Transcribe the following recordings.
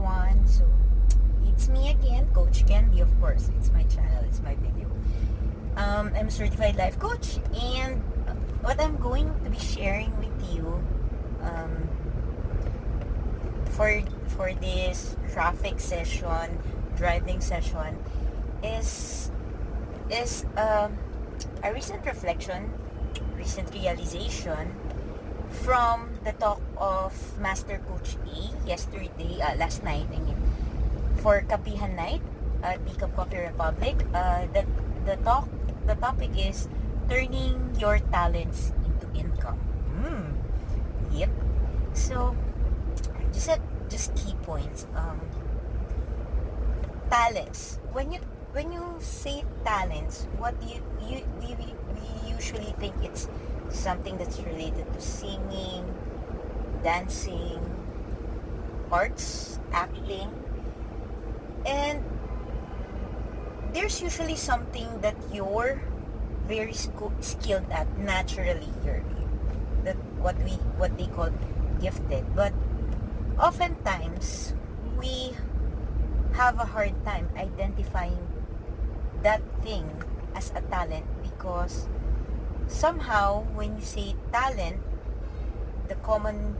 everyone. So it's me again, Coach Candy. Of course, it's my channel, it's my video. I'm a certified life coach, and what I'm going to be sharing with you for this traffic session, driving session, is a recent reflection, recent realization from the talk of Master Coach A last night, for KAPEHAN night at the Coffee Republic. The topic is turning your talents into income. Yep. So, just key points. Talents. When you say talents, what we usually think it's something that's related to singing, dancing, arts, acting, and there's usually something that you're very skilled at naturally. That what they call gifted, but oftentimes we have a hard time identifying that thing as a talent, because somehow when you say talent, the common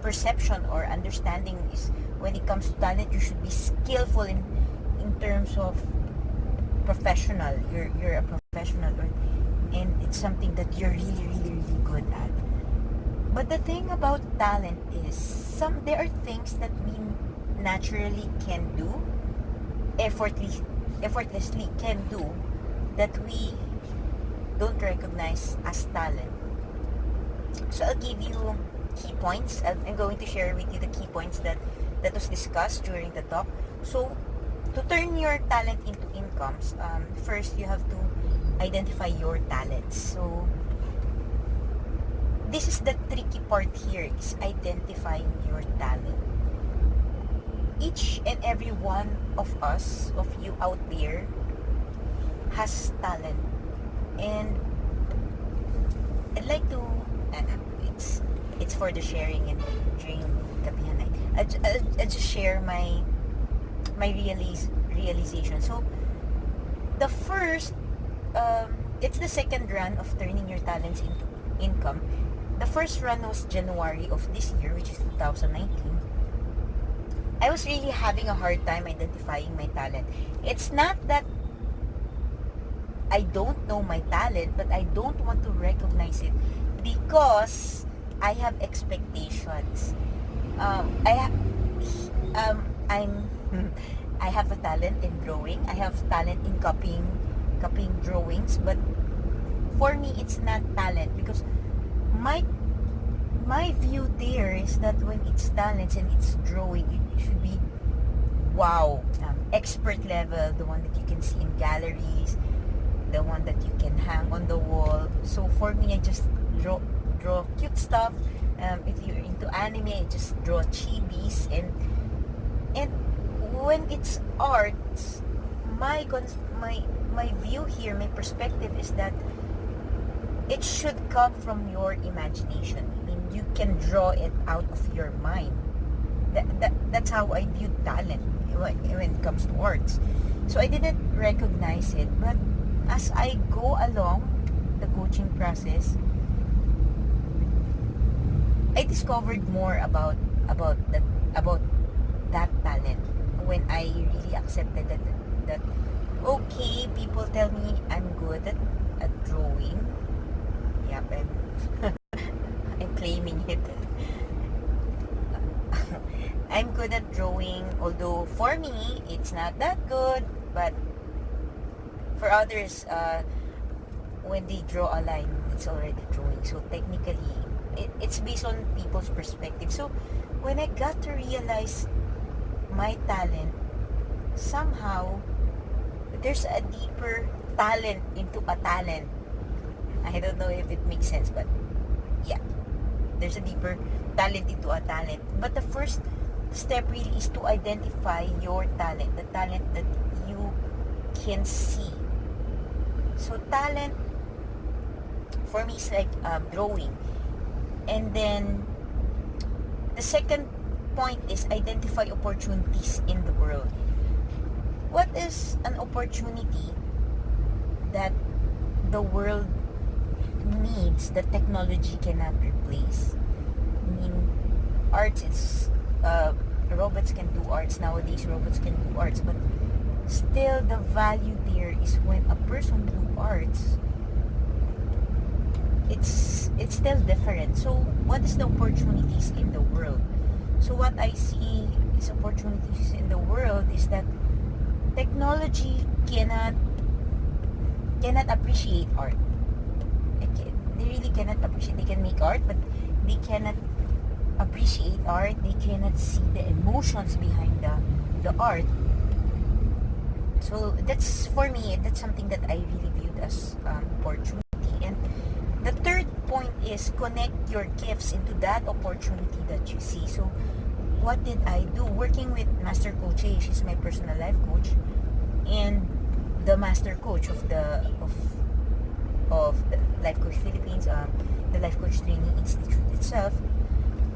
perception or understanding is, when it comes to talent, you should be skillful in terms of professional. You're a professional, and it's something that you're really good at. But the thing about talent is, there are things that we naturally can do, effortlessly can do, that we don't recognize as talent. So I'll give you key points. I'm going to share with you the key points that was discussed during the talk. So to turn your talent into incomes, first you have to identify your talents. So this is the tricky part here, is identifying your talent. Each and every one of us, of you out there, has talent, and I'd like to, it's for the sharing and during KAPEHAN night. I just share my realization. So the first, it's the second run of turning your talents into income. The first run was January of this year, which is 2019. I was really having a hard time identifying my talent. It's not that I don't know my talent, but I don't want to recognize it because I have expectations. I have a talent in drawing. I have talent in copying drawings, but for me it's not talent, because my view there is that when it's talents and it's drawing, it should be expert level, the one that you can see in galleries, the one that you can hang on the wall. So for me, I just draw cute stuff. If you're into anime, I just draw chibis, and when it's art, my view here, my perspective is that it should come from your imagination. I mean, you can draw it out of your mind. That's how I view talent when it comes to arts. So I didn't recognize it, but as I go along the coaching process, I discovered more about that talent, when I really accepted that okay, people tell me I'm good at drawing. Yep, I'm claiming it. I'm good at drawing, although for me it's not that good, but for others, when they draw a line, it's already drawing. So technically, it's based on people's perspective. So when I got to realize my talent, somehow there's a deeper talent into a talent. I don't know if it makes sense, but yeah, there's a deeper talent into a talent. But the first step really is to identify your talent, the talent that you can see. So talent for me is like drawing, and then the second point is identify opportunities in the world. What is an opportunity that the world needs that technology cannot replace? I mean, arts is robots can do arts nowadays. Robots can do arts, but still the value there is when a person do arts. It's still different. So what is the opportunities in the world? So what I see is opportunities in the world is that technology cannot appreciate art. They really cannot appreciate. They can make art, but they cannot appreciate art. They cannot see the emotions behind the art. So that's, for me, that's something that I really viewed as opportunity. And the third point is connect your gifts into that opportunity that you see. So what did I do? Working with Master Coach A, she's my personal life coach, and the master coach of the Life Coach Philippines, the Life Coach Training Institute itself.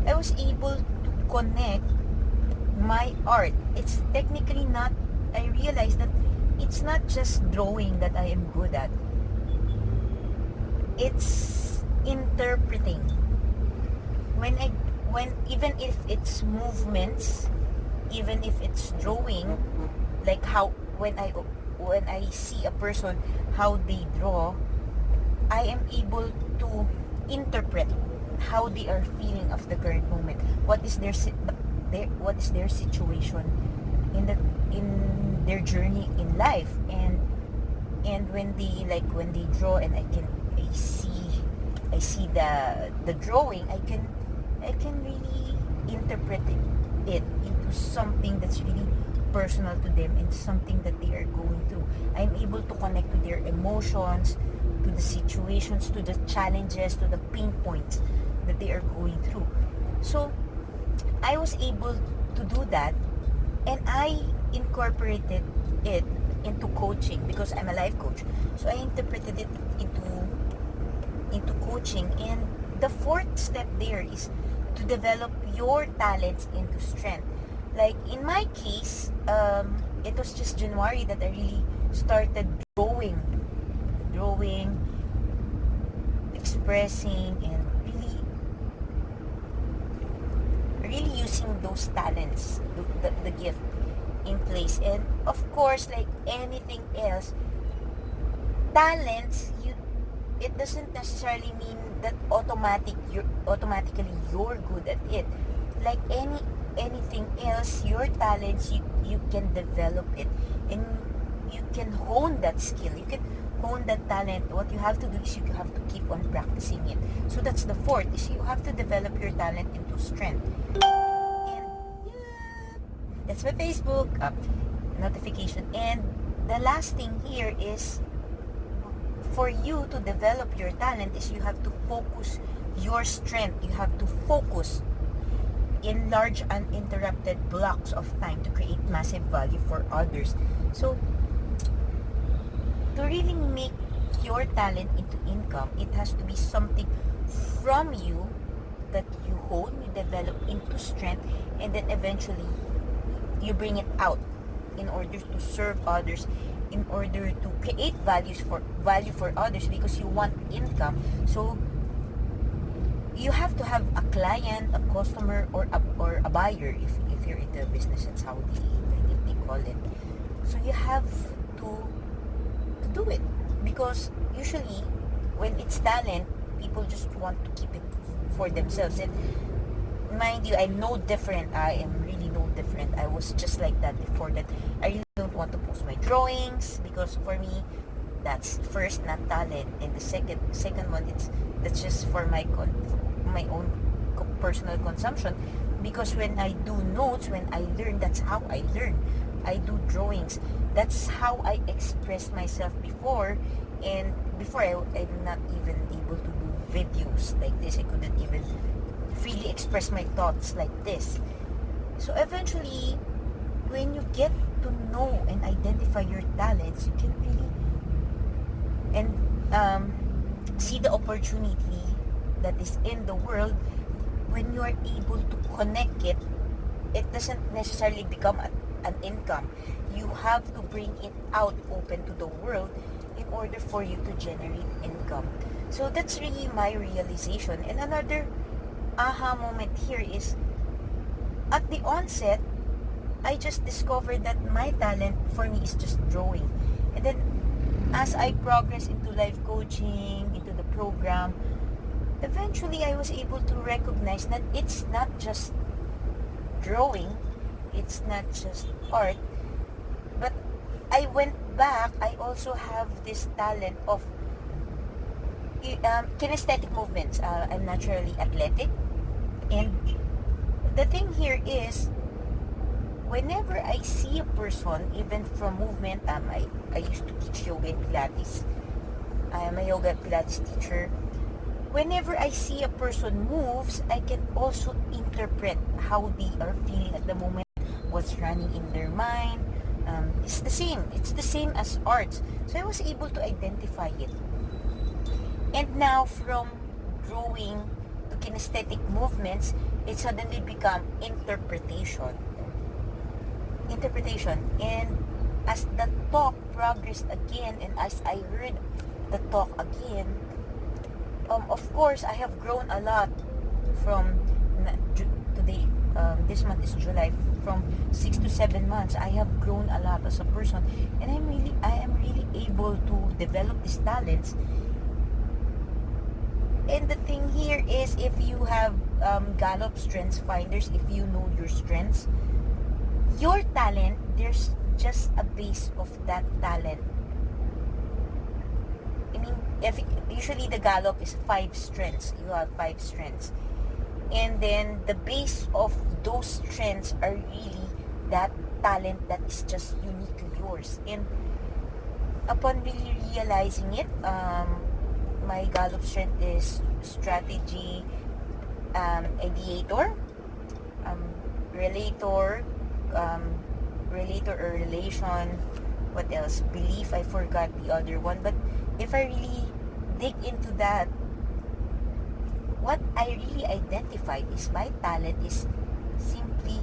I was able to connect my art. It's technically not, I realized that it's not just drawing that I am good at. It's interpreting. When even if it's movements, even if it's drawing, like how when I see a person how they draw, I am able to interpret how they are feeling of the current moment. What is their situation in their journey in life, and when they draw, and I see the drawing, I can really interpret it into something that's really personal to them and something that they are going through. I'm able to connect to their emotions, to the situations, to the challenges, to the pain points that they are going through. So I was able to do that, and I incorporated it into coaching because I'm a life coach. So I interpreted it into coaching. And the fourth step there is to develop your talents into strength. Like in my case, it was just January that I really started drawing, expressing, and really using those talents, the gift in place. And of course, like anything else, talents, it doesn't necessarily mean that automatically you're good at it. Like anything else, your talents, you can develop it, and you can hone that skill, you can hone that talent. What you have to do is you have to keep on practicing it. So that's the fourth, is you have to develop your talent into strength. And yeah, that's my Facebook notification. And the last thing here is, for you to develop your talent, is you have to focus your strength. You have to focus in large uninterrupted blocks of time to create massive value for others. So to really make your talent into income, it has to be something from you that you hone, you develop into strength, and then eventually you bring it out in order to serve others, in order to create value for others, because you want income. So you have to have a client, a customer, or a buyer if you're in the business. That's how they call it. So you have to do it, because usually when it's talent, people just want to keep it for themselves. And mind you, I'm no different. I am really no different. I was just like that before that. I really don't want to post my drawings, because for me, that's first not talent, and the second one, that's just for my own personal consumption. Because when I do notes, when I learn, that's how I learn. I do drawings. That's how I express myself before. And before, I'm not even able to do videos like this. I couldn't even freely express my thoughts like this. So eventually, when you get to know and identify your talents, you can really see the opportunity that is in the world, when you are able to connect it, it doesn't necessarily become an income. You have to bring it out open to the world in order for you to generate income. So that's really my realization. And another aha moment here is, at the onset, I just discovered that my talent for me is just drawing. And then as I progress into life coaching, into the program, eventually I was able to recognize that it's not just drawing, it's not just art, but I went back, I also have this talent of kinesthetic movements. I'm naturally athletic, and the thing here is, whenever I see a person, even from movement, I used to teach yoga and Pilates. I am a yoga and Pilates teacher. Whenever I see a person moves, I can also interpret how they are feeling at the moment, what's running in their mind. It's the same. It's the same as arts. So I was able to identify it. And now from drawing to kinesthetic movements, it suddenly become interpretation. And as the talk progressed again, and as I heard the talk again, of course I have grown a lot from today. This month is July. From 6 to 7 months, I have grown a lot as a person, and I am really able to develop these talents. And the thing here is, if you have Gallup Strengths Finders, if you know your strengths, your talent, there's just a base of that talent. I mean, usually the Gallup is 5 strengths. You have 5 strengths. And then the base of those strengths are really that talent that is just uniquely yours. And upon really realizing it, my Gallup strength is strategy, ideator, relator, or relation. What else? Belief. I forgot the other one. But if I really dig into that, what I really identified is my talent is simply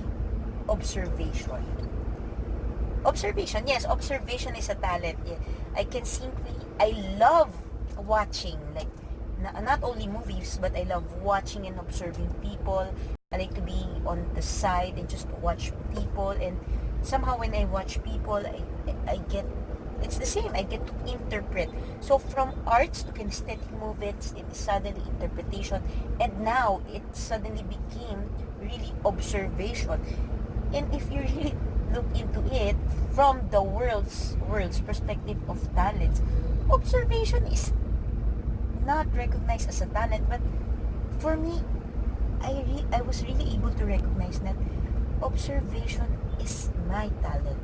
observation. Observation, yes, observation is a talent. I love watching, like, not only movies, but I love watching and observing people. I like to be on the side and just watch people, and somehow when I watch people, I get, it's the same, I get to interpret. So from arts to kinesthetic movements, it is suddenly interpretation, and now it suddenly became really observation. And if you really look into it from the world's perspective of talents, observation is not recognized as a talent. But for me, I was really able to recognize that observation is my talent.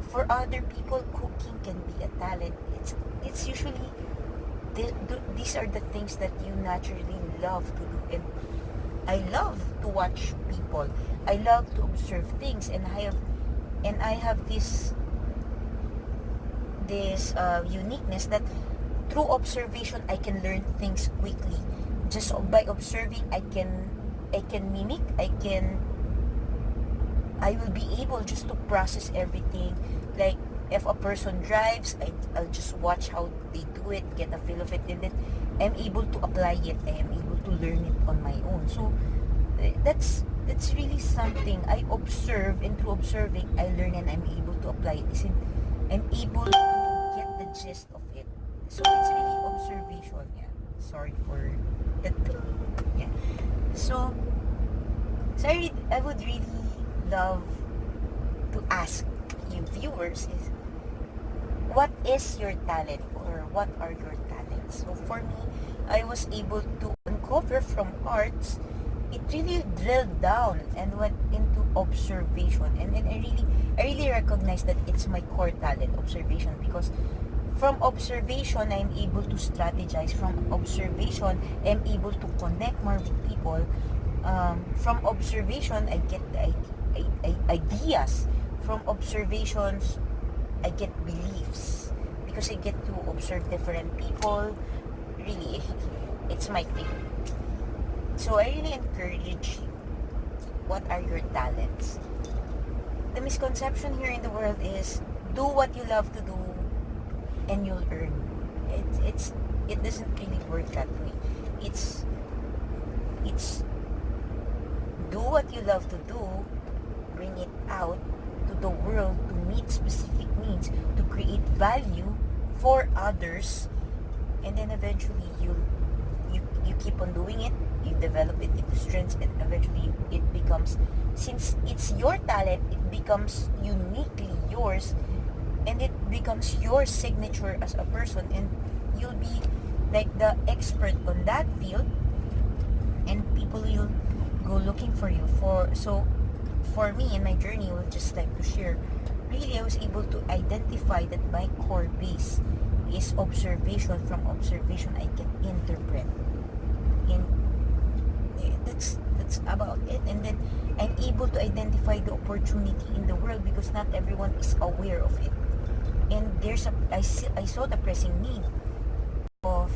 For other people, cooking can be a talent. It's usually these are the things that you naturally love to do. And I love to watch people. I love to observe things, and I have this uniqueness that through observation I can learn things quickly. Just by observing, I can mimic. I will be able just to process everything. Like, if a person drives, I'll just watch how they do it, get a feel of it, and then I'm able to apply it. I am able to learn it on my own. So that's really something. I observe, and through observing, I learn, and I'm able to apply it. I'm able to get the gist of it. So it's really observation. Yeah. Sorry for the thing. Yeah. So I would really love to ask you viewers is, what is your talent, or what are your talents? So for me, I was able to uncover from arts. It really drilled down and went into observation, and then I really recognize that it's my core talent, observation, because from observation I'm able to strategize. From observation I'm able to connect more with people. From observation I get ideas. From observations I get beliefs, because I get to observe different people. Really, it's my thing. So I really encourage you. What are your talents? The misconception here in the world is do what you love to do and you'll earn. It doesn't really work that way. It's do what you love to do, bring it out to the world to meet specific needs, to create value for others, and then eventually you keep on doing it, you develop it into strengths, and eventually it becomes, since it's your talent, it becomes uniquely yours, and it becomes your signature as a person, and you'll be like the expert on that field, and people will go looking for you. For me in my journey, I would just like to share, really I was able to identify that my core base is observation. From observation I can interpret, and that's about it. And then I'm able to identify the opportunity in the world, because not everyone is aware of it, and I saw the pressing need of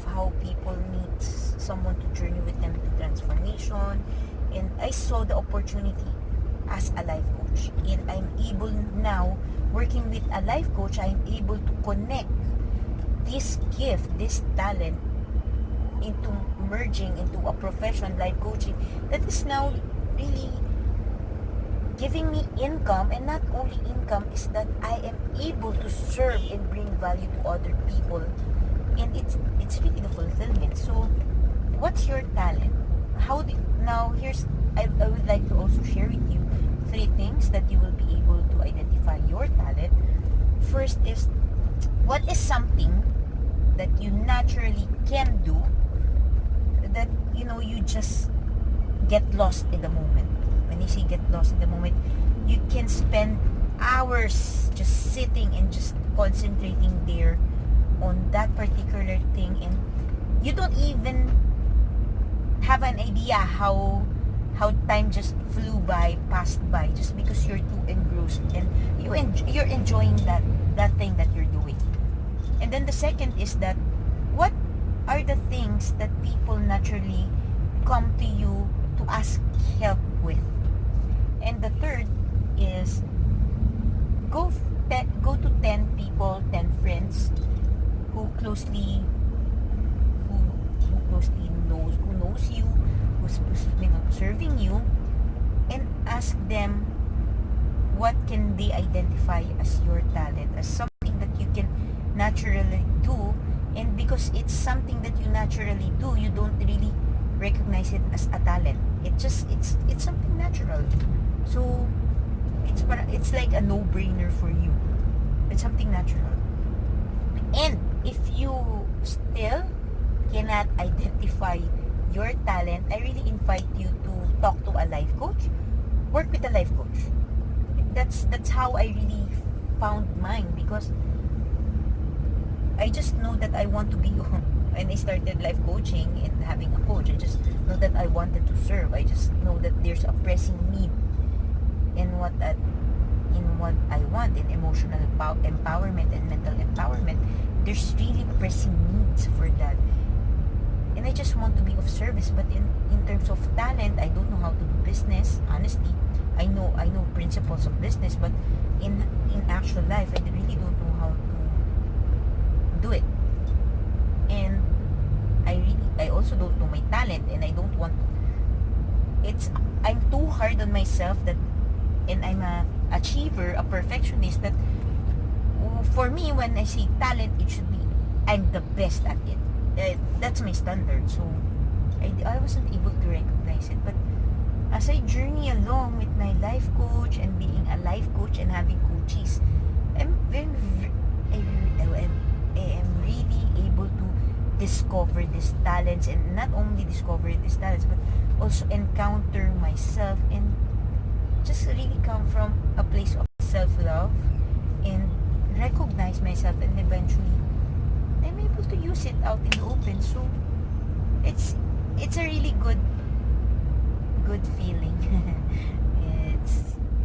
how people need someone to journey with them to transformation, and I saw the opportunity as a life coach, and I'm able now, working with a life coach, I'm able to connect this gift, this talent, into merging into a profession, life coaching, that is now really giving me income. And not only income, is that I am able to serve and bring value to other people, and it's really the fulfillment. So what's your talent? Now here's, I would like to also share with you 3 things that you will be able to identify your talent. First is, what is something that you naturally can do, that you just get lost in the moment. When you say get lost in the moment, you can spend hours just sitting and just concentrating there on that particular thing, and you don't even have an idea how time just passed by, just because you're too engrossed, and you're enjoying that thing that you're doing. And then the second is that, what are the things that people naturally come to you to ask help with? And the third is, go to 10 people, 10 friends who closely knows you, who's been observing you, and ask them what can they identify as your talent, as something that you can naturally do. And because it's something that you naturally do, you don't really recognize it as a talent. It's something natural. So it's like a no-brainer for you. It's something natural. And if you still cannot identify your talent, I really invite you to talk to a life coach. Work with a life coach. That's how I really found mine, because I just know that I want to be when I started life coaching and having a coach, I just know that I wanted to serve. I just know that there's a pressing need in what I want, in emotional empowerment and mental empowerment. There's really pressing needs for that, and I just want to be of service. But in terms of talent, I don't know how to do business. Honestly, I know principles of business, but in actual life, I really don't know how to do it. And I also don't know my talent, and I don't want, I'm too hard on myself, that, and I'm a achiever, a perfectionist, that for me, when I say talent, it should be I'm the best at it. That's my standard. So I wasn't able to recognize it. But as I journey along with my life coach and being a life coach and having coaches, I am really able to discover these talents, and not only discover these talents, but also encounter myself, and just really come from a place of self-love, and recognize myself, and eventually I'm able to use it out in the open. So it's a really good feeling.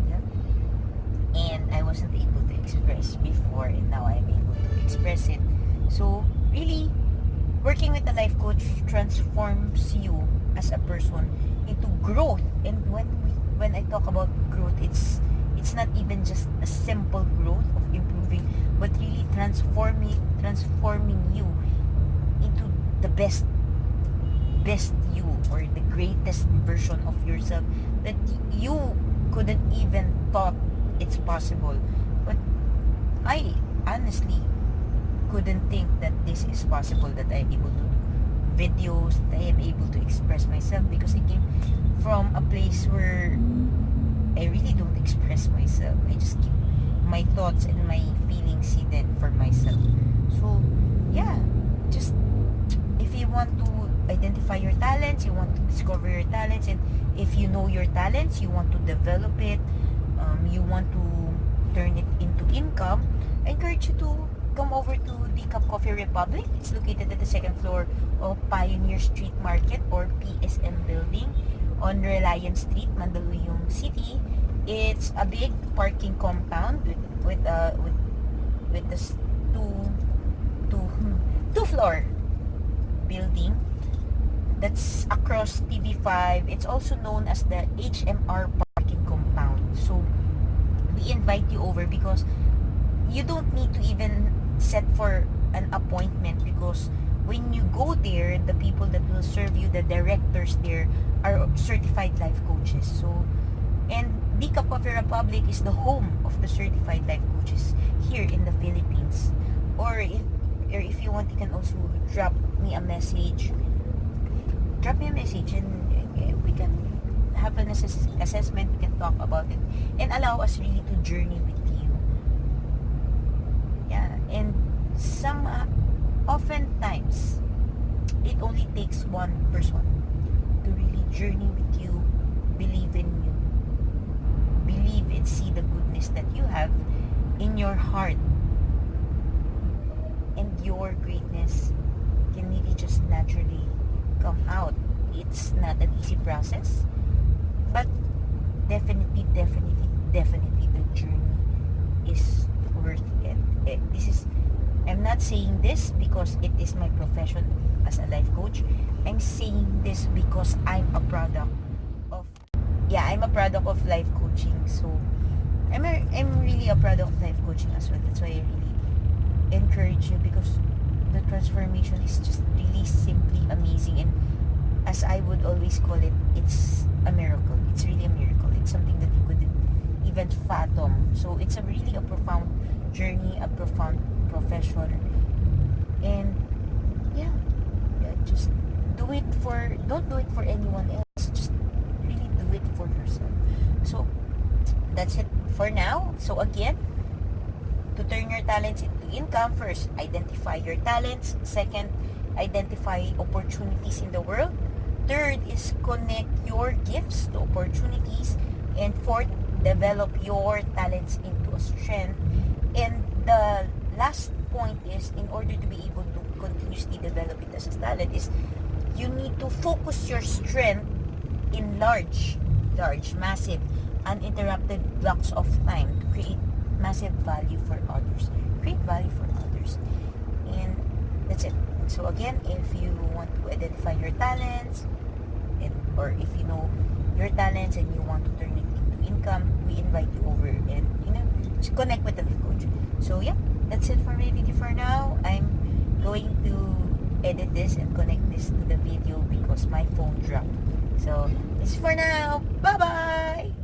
Yep. And I wasn't able to express before, and now I'm able to express it. So really working with a life coach transforms you as a person into growth. And when I talk about growth, it's not even just a simple growth of improving, but really transforming you into the best you, or the greatest version of yourself that you couldn't even thought it's possible. But I honestly couldn't think that this is possible, that I'm able to do videos, that I am able to express myself, because I came from a place where I really don't express myself. I just keep my thoughts and my feelings hidden for myself. So yeah, just if you want to identify your talents, you want to discover your talents, and if you know your talents, you want to develop it, you want to turn it into income, I encourage you to come over to the Coffee Republic. It's located at the second floor of Pioneer Street Market, or PSM building, on Reliance Street, Mandaluyong City. It's a big parking compound with this two floor building that's across TV5. It's also known as the HMR parking compound. So we invite you over, because you don't need to even set for an appointment, because when you go there, the people that will serve you, the directors there, are certified life coaches. So, and the Coffee Republic is the home of the certified life coaches here in the Philippines. Or if you want, you can also drop me a message, and we can have an assessment. We can talk about it and allow us really to journey with you. Yeah, and oftentimes it only takes one person to really journey with you, believe in you, believe and see the goodness that you have in your heart, and your greatness can really just naturally come out. It's not an easy process, but definitely the journey is worth it. I'm not saying this because it is my profession as a life coach. I'm saying this because I'm a product of life coaching. So I'm really a product of life coaching as well. That's why I really encourage you, because the transformation is just really simply amazing. And as I would always call it, it's a miracle. It's really a miracle. It's something that you couldn't even fathom. So it's really a profound journey, a profound profession. And yeah, just don't do it for anyone else. Just really do it for yourself. So that's it for now. So again, to turn your talents into income, first, identify your talents. Second, identify opportunities in the world. Third is connect your gifts to opportunities. And fourth, develop your talents into a strength. And the last point is, in order to be able to continuously develop it as a talent, is you need to focus your strength in large, massive, uninterrupted blocks of time to create massive value for others. Create value for others. And that's it. So again, if you want to identify your talents, or if you know your talents and you want to turn it into income, we invite you over and just connect with the life coach. So yeah, that's it for my video for now. I'm going to edit this and connect this to the video because my phone dropped. So it's for now. Bye bye.